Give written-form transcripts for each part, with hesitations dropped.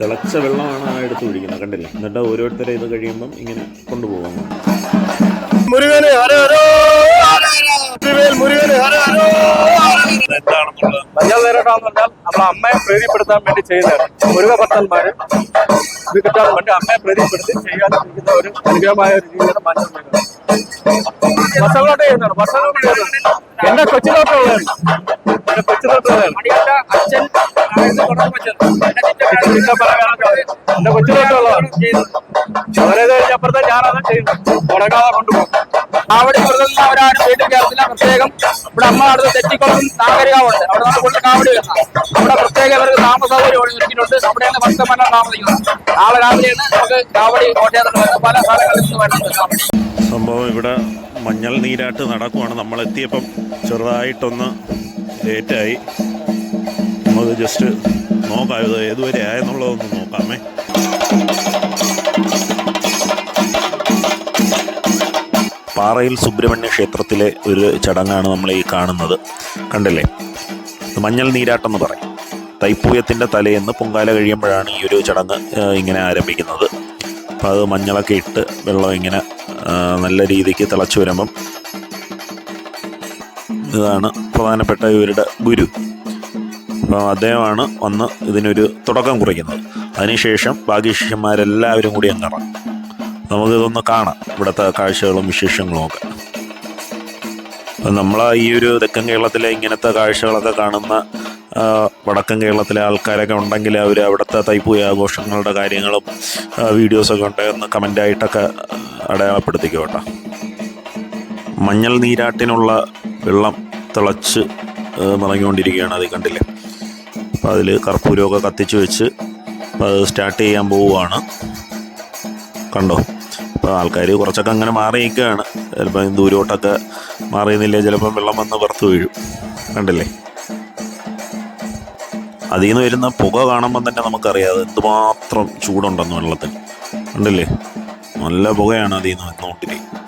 തിളച്ച വെള്ളമാണ് ആ എടുത്ത് കുടിക്കുന്നത്, കണ്ടില്ലേ? എന്നിട്ട് ഓരോരുത്തരെ ഇത് കഴിയുമ്പം ഇങ്ങനെ കൊണ്ടുപോകുന്നു. മുരുകന് ഹരഹരോ, മുരുകന് ഹരഹരോ. എന്താണെന്നുള്ളത് മഞ്ഞൾ നീരാട്ടാന്ന് പറഞ്ഞാൽ നമ്മളെ അമ്മയെ പ്രീതിപ്പെടുത്താൻ വേണ്ടി ചെയ്യുന്നതാണ്. മുരുക ഭക്തന്മാര് ഇത് കിട്ടാൻ വേണ്ടി അമ്മയെ പ്രീതിപ്പെടുത്തി ചെയ്യാതിരിക്കുന്ന ഒരു അനുഗ്രഹമായ ഒരു രീതിയാണ് മഞ്ഞൾ നീരാട്ടം. വർഷങ്ങളോട്ട് ചെയ്യുന്നതാണ്, വർഷങ്ങളോട്ട് ചെയ്യുന്നതാണ്. എന്റെ കൊച്ചിലോട്ടുള്ളതാണ്, എന്റെ കൊച്ചിലോട്ടുള്ളതാണ്. എന്റെ കൊച്ചിലോട്ടുള്ളതാണ്. അവരെ കഴിഞ്ഞപ്പുറത്തെ ഞാനത് ചെയ്യുന്നത്, മുടങ്ങാതെ കൊണ്ടുപോകും. കാവടി മൃഗങ്ങൾ അവരാരും വീട്ടിൽ കയറത്തില്ല. പ്രത്യേകം ഇവിടെ അമ്മ അടുത്ത് തെറ്റിക്കുളം നാഗരികമുണ്ട്, അവിടെ നിന്ന് കൂടുതൽ കാവടി വരുന്ന അവിടെ പ്രത്യേകം അവർക്ക് താമസ സൗകര്യം ഒരുക്കിയിട്ടുണ്ട്. അവിടെയാണ് ഭക്തന്മാരാണ് താമസിക്കുന്നത്. നാളെ രാവിലെയാണ് നമുക്ക് കാവടി കോട്ടയത്ത് വരുന്നത്, പല സ്ഥലങ്ങളിൽ നിന്ന് വരുന്നുണ്ട് കാവടി. സംഭവം ഇവിടെ മഞ്ഞൾ നീരാട്ട് നടക്കുവാണ്. നമ്മളെത്തിയപ്പം ചെറുതായിട്ടൊന്ന് ലേറ്റായി. നമുക്ക് ജസ്റ്റ് നോക്കാം ഇത് ഏതുവരെ ആയെന്നുള്ളതൊന്ന് നോക്കാമേ. പാറയിൽ സുബ്രഹ്മണ്യ ക്ഷേത്രത്തിലെ ഒരു ചടങ്ങാണ് നമ്മൾ ഈ കാണുന്നത്, കണ്ടില്ലേ? മഞ്ഞൾ നീരാട്ടെന്ന് പറയും. തൈപ്പൂയത്തിൻ്റെ തലേന്ന് പൊങ്കാല കഴിയുമ്പോഴാണ് ഈ ഒരു ചടങ്ങ് ഇങ്ങനെ ആരംഭിക്കുന്നത്. അപ്പോൾ അത് മഞ്ഞളൊക്കെ ഇട്ട് വെള്ളം ഇങ്ങനെ നല്ല രീതിക്ക് തിളച്ചു വരുമ്പം ഇതാണ് പ്രധാനപ്പെട്ട ഇവരുടെ ഗുരു. അപ്പോൾ അദ്ദേഹമാണ് വന്ന് ഇതിനൊരു തുടക്കം കുറിക്കുന്നത്. അതിനുശേഷം ബാക്കി ശിഷ്യന്മാരെല്ലാവരും കൂടി അങ്ങറ നമുക്കിതൊന്ന് കാണാം, ഇവിടുത്തെ കാഴ്ചകളും വിശേഷങ്ങളും ഒക്കെ. അപ്പം നമ്മൾ ഈ ഒരു തെക്കൻ കേരളത്തിലെ ഇങ്ങനത്തെ കാഴ്ചകളൊക്കെ കാണുന്ന വടക്കൻ കേരളത്തിലെ ആൾക്കാരൊക്കെ ഉണ്ടെങ്കിൽ അവർ അവിടുത്തെ തൈപ്പൂയ ആഘോഷങ്ങളുടെ കാര്യങ്ങളും വീഡിയോസൊക്കെ ഉണ്ടെന്ന് കമൻ്റായിട്ടൊക്കെ അടയാളപ്പെടുത്തിക്കോ കേട്ടോ. മഞ്ഞൾ നീരാട്ടിനുള്ള വെള്ളം തിളച്ച് നിറഞ്ഞുകൊണ്ടിരിക്കുകയാണ്, അത് കണ്ടില്ലേ? അപ്പോൾ അതിൽ കർപ്പൂരമൊക്കെ കത്തിച്ച് വെച്ച് അപ്പോൾ അത് സ്റ്റാർട്ട് ചെയ്യാൻ പോവുകയാണ്, കണ്ടോ? അപ്പോൾ ആൾക്കാർ കുറച്ചൊക്കെ അങ്ങനെ മാറി നിൽക്കുകയാണ്. ചിലപ്പോൾ ദൂരോട്ടൊക്കെ മാറിയുന്നില്ല, ചിലപ്പം വെള്ളം വന്ന് പുറത്ത് വീഴും, കണ്ടില്ലേ? അതിൽ നിന്ന് വരുന്ന പുക കാണുമ്പം തന്നെ നമുക്കറിയാം അത് എന്തുമാത്രം ചൂടുണ്ടെന്ന് വെള്ളത്തിന്, കണ്ടില്ലേ? നല്ല പുകയാണ് അതിൽ നിന്ന് വന്നുകൊണ്ടിരിക്കുന്നത്.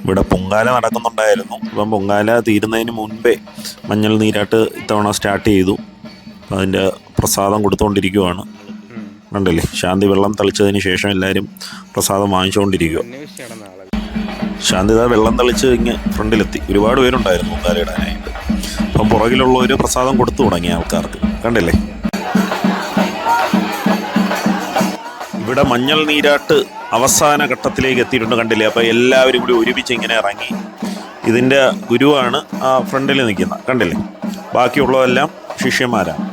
ഇവിടെ പൊങ്കാല നടക്കുന്നുണ്ടായിരുന്നു. അപ്പം പൊങ്കാല തീരുന്നതിന് മുൻപേ മഞ്ഞൾ നീരാട്ട് ഇത്തവണ സ്റ്റാർട്ട് ചെയ്തു. അപ്പം അതിൻ്റെ പ്രസാദം കൊടുത്തുകൊണ്ടിരിക്കുവാണ്, കണ്ടില്ലേ? ശാന്തി വെള്ളം തളിച്ചതിന് ശേഷം എല്ലാവരും പ്രസാദം വാങ്ങിച്ചുകൊണ്ടിരിക്കുക. ശാന്തി വെള്ളം തളിച്ച് ഇങ്ങ് ഫ്രണ്ടിലെത്തി. ഒരുപാട് പേരുണ്ടായിരുന്നു പൊങ്കാല ഇടാനായിട്ട്. അപ്പം പുറകിലുള്ള ഒരു പ്രസാദം കൊടുത്തു തുടങ്ങിയ ആൾക്കാർക്ക്, കണ്ടില്ലേ? ഇവിടെ മഞ്ഞൾ നീരാട്ട് അവസാന ഘട്ടത്തിലേക്ക് എത്തിയിട്ടുണ്ട്, കണ്ടില്ലേ? അപ്പോൾ എല്ലാവരും കൂടി ഒരുമിച്ച് ഇങ്ങനെ ഇറങ്ങി. ഇതിൻ്റെ ഗുരുവാണ് ആ ഫ്രണ്ടിൽ നിൽക്കുന്നത്, കണ്ടില്ലേ? ബാക്കിയുള്ളതെല്ലാം ശിഷ്യന്മാരാണ്.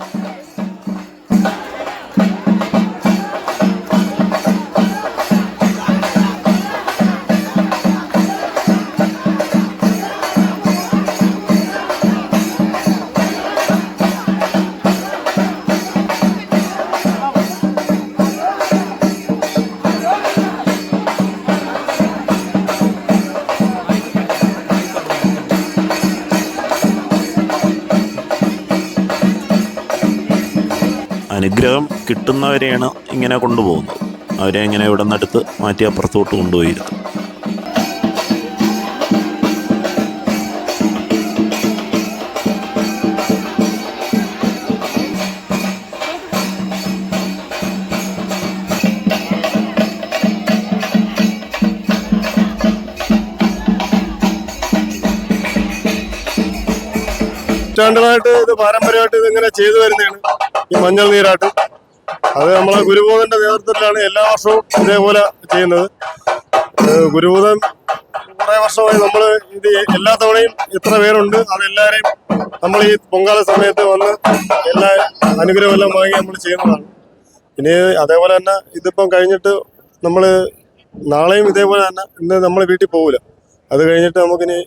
അനുഗ്രഹം കിട്ടുന്നവരെയാണ് ഇങ്ങനെ കൊണ്ടുപോകുന്നത്. അവരെ ഇങ്ങനെ ഇവിടെ നിന്നെടുത്ത് മാറ്റി അപ്പുറത്തോട്ട് കൊണ്ടുപോയിരുന്നു. നൂറ്റാണ്ടുകളായിട്ട് ഇത് പാരമ്പര്യമായിട്ട് ഇതിങ്ങനെ ചെയ്തു വരുന്നതാണ് ഈ മഞ്ഞൾ നീരാട്ട്. അത് നമ്മളെ ഗുരുബോധന്റെ നേതൃത്വത്തിലാണ് എല്ലാ വർഷവും ഇതേപോലെ ചെയ്യുന്നത്. ഗുരുബോധൻ കുറെ വർഷമായി നമ്മൾ ഇത് എല്ലാ തവണയും എത്ര പേരുണ്ട് അതെല്ലാവരെയും നമ്മൾ ഈ പൊങ്കാല സമയത്ത് വന്ന് എല്ലാ അനുഗ്രഹമെല്ലാം വാങ്ങി നമ്മൾ ചെയ്യുന്നതാണ്. ഇനി അതേപോലെ തന്നെ ഇതിപ്പം കഴിഞ്ഞിട്ട് നമ്മൾ നാളെയും ഇതേപോലെ തന്നെ ഇന്ന് നമ്മൾ വീട്ടിൽ പോകില്ല. അത് കഴിഞ്ഞിട്ട് നമുക്കിനി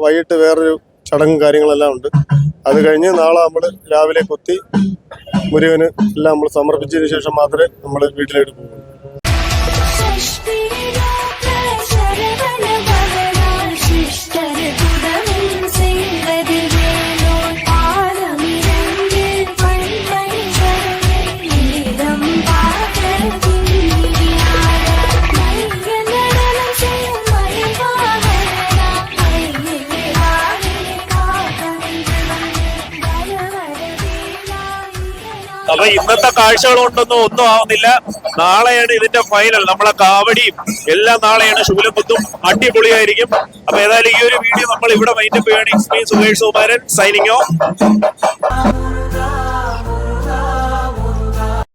വൈകിട്ട് വേറൊരു ചടങ്ങും കാര്യങ്ങളെല്ലാം ഉണ്ട്. അത് കഴിഞ്ഞ് നാളെ നമ്മൾ രാവിലെ കൊത്തി മുരുകന് എല്ലാം നമ്മൾ സമർപ്പിച്ചതിന് ശേഷം മാത്രമേ നമ്മൾ വീട്ടിലേക്ക് പോകുള്ളൂ. അപ്പൊ ഇന്നത്തെ കാഴ്ചകൾ കൊണ്ടൊന്നും ഒന്നും ആവുന്നില്ല. നാളെയാണ് ഇതിന്റെ ഫൈനൽ. നമ്മളെ കാവടിയും എല്ലാം നാളെയാണ്. ശൂലബുദ്ധും അടിപൊളിയായിരിക്കും. അപ്പൊ ഏതായാലും ഈ ഒരു വീഡിയോ നമ്മൾ ഇവിടെ വൈൻഡപ്പ് ചെയ്യുകയാണ്. It's me Sukesh Sukumaran signing off.